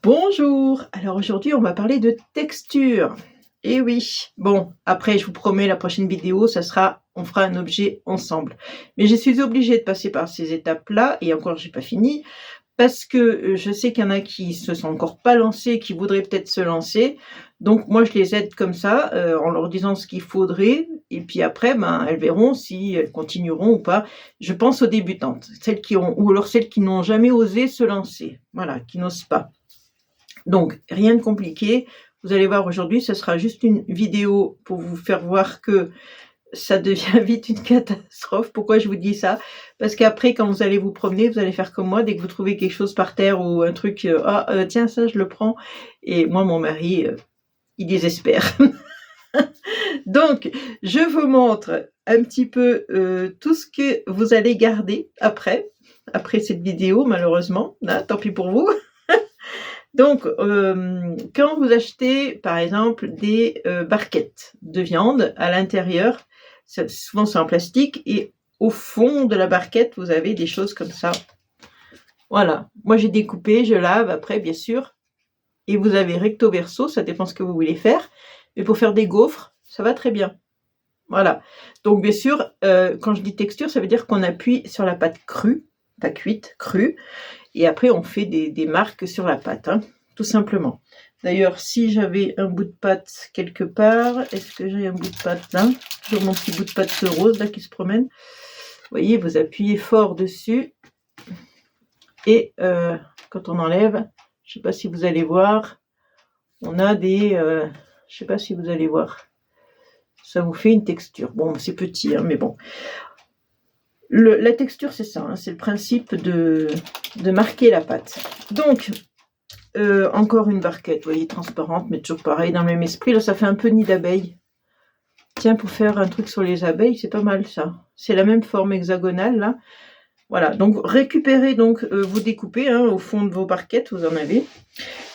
Bonjour, alors aujourd'hui on va parler de texture. Et oui, bon, après je vous promets la prochaine vidéo, on fera un objet ensemble. Mais je suis obligée de passer par ces étapes-là, et encore j'ai pas fini, parce que je sais qu'il y en a qui se sont encore pas lancés, qui voudraient peut-être se lancer. Donc moi je les aide comme ça, en leur disant ce qu'il faudrait, et puis après, elles verront si elles continueront ou pas. Je pense aux débutantes, celles qui ont, ou alors celles qui n'ont jamais osé se lancer, voilà, qui n'osent pas. Donc, rien de compliqué. Vous allez voir aujourd'hui, ce sera juste une vidéo pour vous faire voir que ça devient vite une catastrophe. Pourquoi je vous dis ça? Parce qu'après, quand vous allez vous promener, vous allez faire comme moi. Dès que vous trouvez quelque chose par terre ou un truc, tiens, ça, je le prends. Et moi, mon mari, il désespère. Donc, je vous montre un petit peu tout ce que vous allez garder après cette vidéo, malheureusement. Là, tant pis pour vous. Donc, quand vous achetez, par exemple, des barquettes de viande, à l'intérieur, souvent c'est en plastique, et au fond de la barquette, vous avez des choses comme ça. Voilà. Moi, j'ai découpé, je lave après, bien sûr. Et vous avez recto verso, ça dépend ce que vous voulez faire. Mais pour faire des gaufres, ça va très bien. Voilà. Donc, bien sûr, quand je dis texture, ça veut dire qu'on appuie sur la pâte crue, pas cuite, crue. Et après, on fait des marques sur la pâte, hein, tout simplement. D'ailleurs, si j'avais un bout de pâte quelque part, est-ce que j'ai un bout de pâte là? Toujours mon petit bout de pâte rose là qui se promène. Vous voyez, vous appuyez fort dessus. Et quand on enlève, je ne sais pas si vous allez voir, on a des... je ne sais pas si vous allez voir. Ça vous fait une texture. Bon, c'est petit, hein, mais bon. La texture, c'est ça, hein, c'est le principe de marquer la pâte. Donc, encore une barquette, vous voyez, transparente, mais toujours pareil, dans le même esprit. Là, ça fait un peu nid d'abeille. Tiens, pour faire un truc sur les abeilles, c'est pas mal ça. C'est la même forme hexagonale, là. Voilà, donc récupérez, vous découpez, hein, au fond de vos barquettes, vous en avez.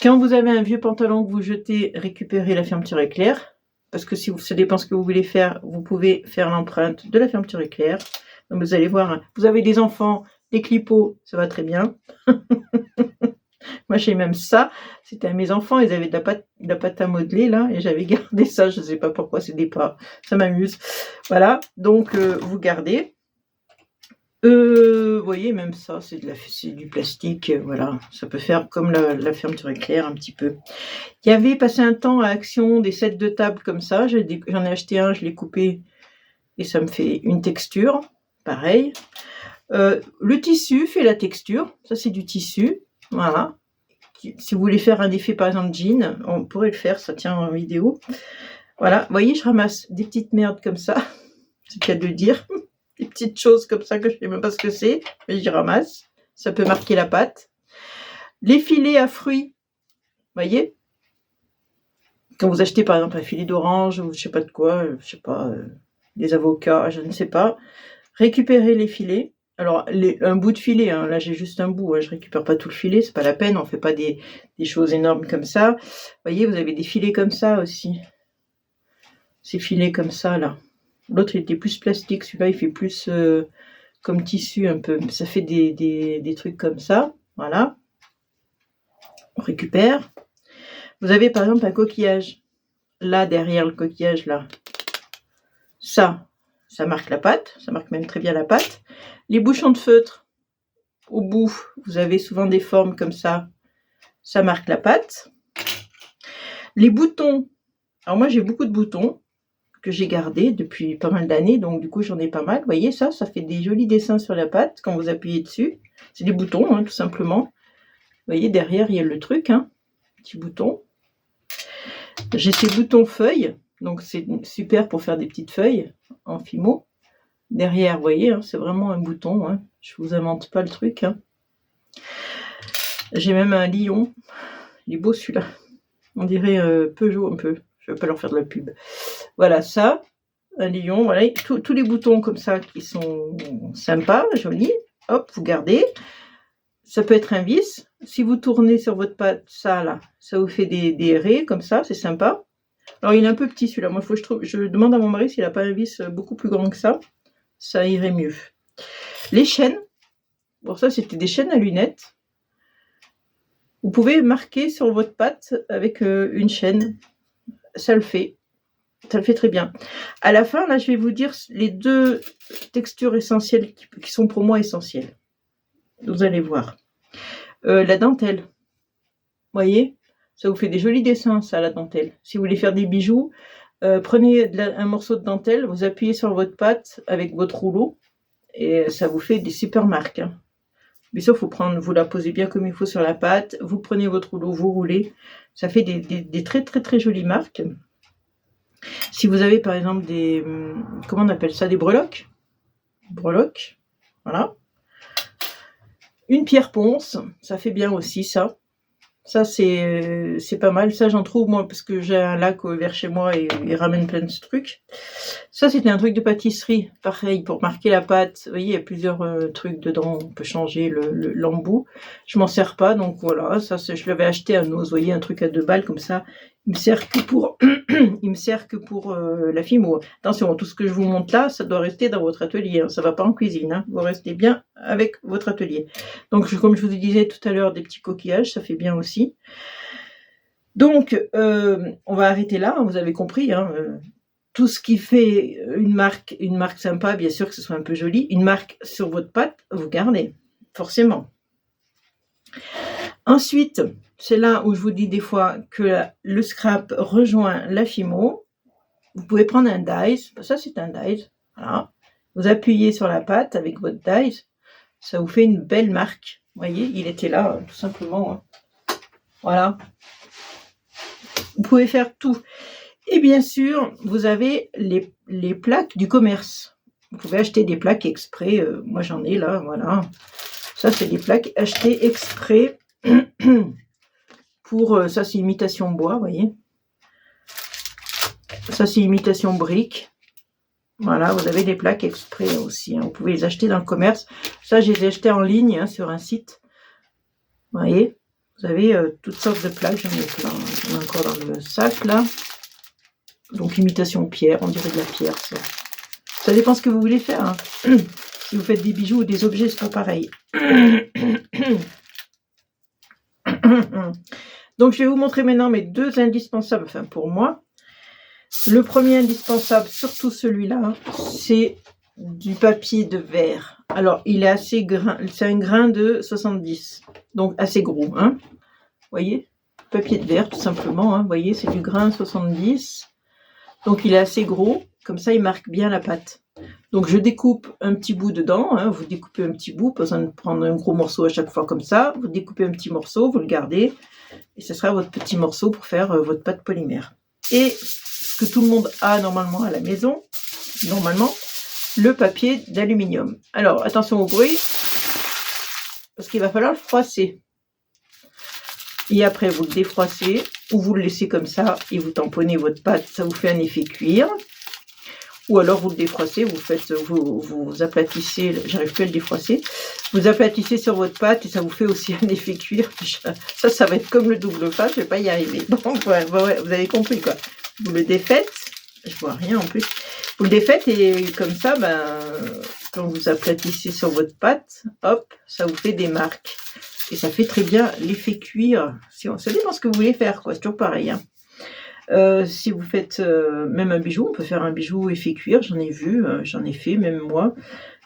Quand vous avez un vieux pantalon que vous jetez, récupérez la fermeture éclair. Parce que si ça dépend ce que vous voulez faire, vous pouvez faire l'empreinte de la fermeture éclair. Donc vous allez voir, hein, vous avez des enfants, des clipots, ça va très bien. Moi j'ai même ça, c'était à mes enfants, ils avaient de la pâte à modeler là, et j'avais gardé ça, je ne sais pas pourquoi, c'était pas, ça m'amuse. Voilà, donc vous gardez. Vous voyez, même ça, c'est du plastique, voilà, ça peut faire comme la fermeture éclair un petit peu. Il y avait passé un temps à Action des sets de table comme ça, j'en ai acheté un, je l'ai coupé, et ça me fait une texture. Pareil. Le tissu fait la texture. Ça, c'est du tissu. Voilà. Si vous voulez faire un effet, par exemple, jean, on pourrait le faire. Ça tient en vidéo. Voilà. Vous voyez, je ramasse des petites merdes comme ça. C'est le cas de le dire. Des petites choses comme ça que je ne sais même pas ce que c'est. Mais j'y ramasse. Ça peut marquer la pâte. Les filets à fruits. Vous voyez, quand vous achetez, par exemple, un filet d'orange ou je ne sais pas de quoi, je ne sais pas, des avocats, je ne sais pas. Récupérez les filets. Alors, un bout de filet, hein, là j'ai juste un bout, hein, je récupère pas tout le filet, c'est pas la peine, on fait pas des choses énormes comme ça. Vous voyez, vous avez des filets comme ça aussi. Ces filets comme ça, là. L'autre, il était plus plastique, celui-là, il fait plus comme tissu un peu. Ça fait des trucs comme ça, voilà. On récupère. Vous avez par exemple un coquillage. Là, derrière le coquillage, là. Ça marque la pâte, ça marque même très bien la pâte. Les bouchons de feutre, au bout, vous avez souvent des formes comme ça marque la pâte. Les boutons, alors moi j'ai beaucoup de boutons que j'ai gardés depuis pas mal d'années, donc du coup j'en ai pas mal. Vous voyez ça fait des jolis dessins sur la pâte quand vous appuyez dessus. C'est des boutons, hein, tout simplement. Vous voyez, derrière il y a le truc, hein, petit bouton. J'ai ces boutons feuilles, donc c'est super pour faire des petites feuilles en fimo. Derrière, vous voyez, hein, c'est vraiment un bouton, hein. Je vous invente pas le truc, hein. J'ai même un lion, il est beau celui-là, on dirait Peugeot un peu, je vais pas leur faire de la pub. Voilà, ça, un lion, voilà, tous les boutons comme ça qui sont sympas, jolis, hop, vous gardez. Ça peut être un vis, si vous tournez sur votre pâte, ça là, ça vous fait des raies comme ça, c'est sympa. Alors il est un peu petit celui-là, moi je demande à mon mari s'il n'a pas un vis beaucoup plus grand que ça irait mieux. Les chaînes, bon ça c'était des chaînes à lunettes. Vous pouvez marquer sur votre pâte avec une chaîne. Ça le fait. Ça le fait très bien. À la fin, là, je vais vous dire les 2 textures essentielles qui sont pour moi essentielles. Vous allez voir. La dentelle. Vous voyez, ça vous fait des jolis dessins, ça, la dentelle. Si vous voulez faire des bijoux, prenez un morceau de dentelle, vous appuyez sur votre pâte avec votre rouleau et ça vous fait des super marques. Hein. Mais ça, vous la posez bien comme il faut sur la pâte, vous prenez votre rouleau, vous roulez. Ça fait des très très très jolies marques. Si vous avez par exemple des, comment on appelle ça, des breloques, voilà. Une pierre ponce, ça fait bien aussi ça. Ça c'est pas mal, ça j'en trouve moi parce que j'ai un lac vers chez moi et il ramène plein de trucs. Ça c'était un truc de pâtisserie, pareil pour marquer la pâte. Vous voyez il y a plusieurs trucs dedans, on peut changer l'embout. Je m'en sers pas donc voilà, ça je l'avais acheté à Noz, vous voyez un truc à 2 balles comme ça. Il me sert que pour, la fimo. Attention, tout ce que je vous montre là, ça doit rester dans votre atelier. Hein. Ça ne va pas en cuisine. Hein. Vous restez bien avec votre atelier. Donc, comme je vous disais tout à l'heure, des petits coquillages, ça fait bien aussi. Donc, on va arrêter là. Hein, vous avez compris. Hein, tout ce qui fait une marque sympa, bien sûr que ce soit un peu joli. Une marque sur votre pâte, vous gardez, forcément. Ensuite, c'est là où je vous dis des fois que le scrap rejoint la fimo. Vous pouvez prendre un dies, ça c'est un dies, voilà. Vous appuyez sur la pâte avec votre dies, ça vous fait une belle marque. Vous voyez, il était là, tout simplement. Hein. Voilà. Vous pouvez faire tout. Et bien sûr, vous avez les plaques du commerce. Vous pouvez acheter des plaques exprès. Moi j'en ai là, voilà. Ça c'est des plaques achetées exprès. Pour ça c'est imitation bois, vous voyez. Ça c'est imitation brique. Voilà, vous avez des plaques exprès aussi. Hein. Vous pouvez les acheter dans le commerce. Ça, je les ai achetées en ligne hein, sur un site. Vous voyez, vous avez toutes sortes de plaques. J'en ai plein. J'en ai encore dans le sac là. Donc imitation pierre, on dirait de la pierre. Ça dépend ce que vous voulez faire. Hein. Si vous faites des bijoux ou des objets, c'est pas pareil. Donc, je vais vous montrer maintenant mes 2 indispensables, enfin pour moi. Le premier indispensable, surtout celui-là, c'est du papier de verre. Alors, il est assez grain, c'est un grain de 70, donc assez gros. Hein. Vous voyez, papier de verre, tout simplement. Hein. Vous voyez, c'est du grain 70. Donc, il est assez gros. Comme ça, il marque bien la pâte. Donc, je découpe un petit bout dedans. Hein. Vous découpez un petit bout, pas besoin de prendre un gros morceau à chaque fois comme ça. Vous découpez un petit morceau, vous le gardez. Et ce sera votre petit morceau pour faire votre pâte polymère. Et ce que tout le monde a normalement à la maison, normalement, le papier d'aluminium. Alors, attention au bruit, parce qu'il va falloir le froisser. Et après, vous le défroissez, ou vous le laissez comme ça, et vous tamponnez votre pâte, ça vous fait un effet cuir. Ou alors, vous le défroissez, vous aplatissez, j'arrive plus à le défroisser, vous aplatissez sur votre pâte, et ça vous fait aussi un effet cuir. Ça va être comme le double face, je vais pas y arriver. Bon, ouais, vous avez compris, quoi. Vous le défaites, je vois rien en plus, vous le défaites et comme ça, quand vous aplatissez sur votre pâte, hop, ça vous fait des marques. Et ça fait très bien l'effet cuir. Ça dépend ce que vous voulez faire, quoi. C'est toujours pareil. Hein. Si vous faites même un bijou, on peut faire un bijou effet cuir, j'en ai vu, j'en ai fait, même moi.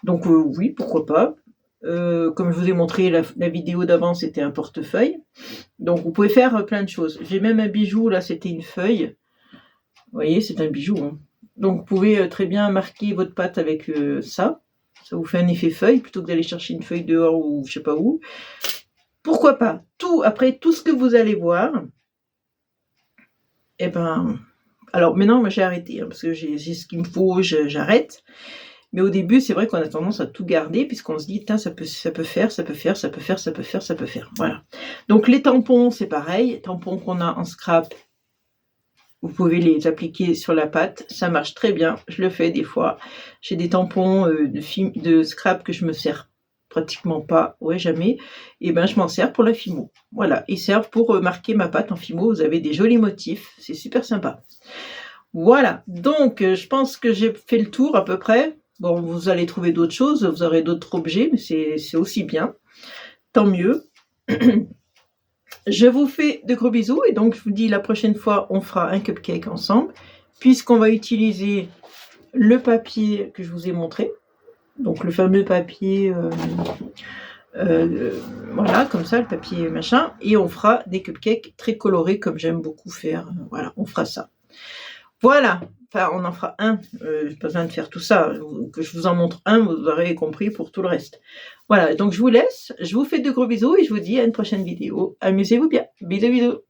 Donc oui, pourquoi pas. Comme je vous ai montré la vidéo d'avant, c'était un portefeuille. Donc vous pouvez faire plein de choses. J'ai même un bijou, là c'était une feuille. Vous voyez, c'est un bijou. Hein. Donc, vous pouvez très bien marquer votre pâte avec ça. Ça vous fait un effet feuille, plutôt que d'aller chercher une feuille dehors ou je sais pas où. Pourquoi pas? Après, tout ce que vous allez voir, eh ben... Alors, maintenant, moi, j'ai arrêté, hein, parce que j'ai ce qu'il me faut, j'arrête. Mais au début, c'est vrai qu'on a tendance à tout garder, puisqu'on se dit, ça peut faire. Voilà. Donc, les tampons, c'est pareil. Tampons qu'on a en scrap, vous pouvez les appliquer sur la pâte, ça marche très bien, je le fais des fois. J'ai des tampons de scrap que je me sers pratiquement pas, ouais jamais, et je m'en sers pour la fimo. Voilà, ils servent pour marquer ma pâte en fimo, vous avez des jolis motifs, c'est super sympa. Voilà, donc je pense que j'ai fait le tour à peu près. Bon, vous allez trouver d'autres choses, vous aurez d'autres objets, mais c'est aussi bien, tant mieux. Je vous fais de gros bisous et donc je vous dis la prochaine fois on fera un cupcake ensemble puisqu'on va utiliser le papier que je vous ai montré, donc le fameux papier voilà, comme ça, le papier machin, et on fera des cupcakes très colorés comme j'aime beaucoup faire. Voilà, on fera ça. Voilà, enfin on en fera un, j'ai pas besoin de faire tout ça, que je vous en montre un, vous aurez compris pour tout le reste. Voilà, donc je vous laisse, je vous fais de gros bisous et je vous dis à une prochaine vidéo. Amusez-vous bien, bisous bisous.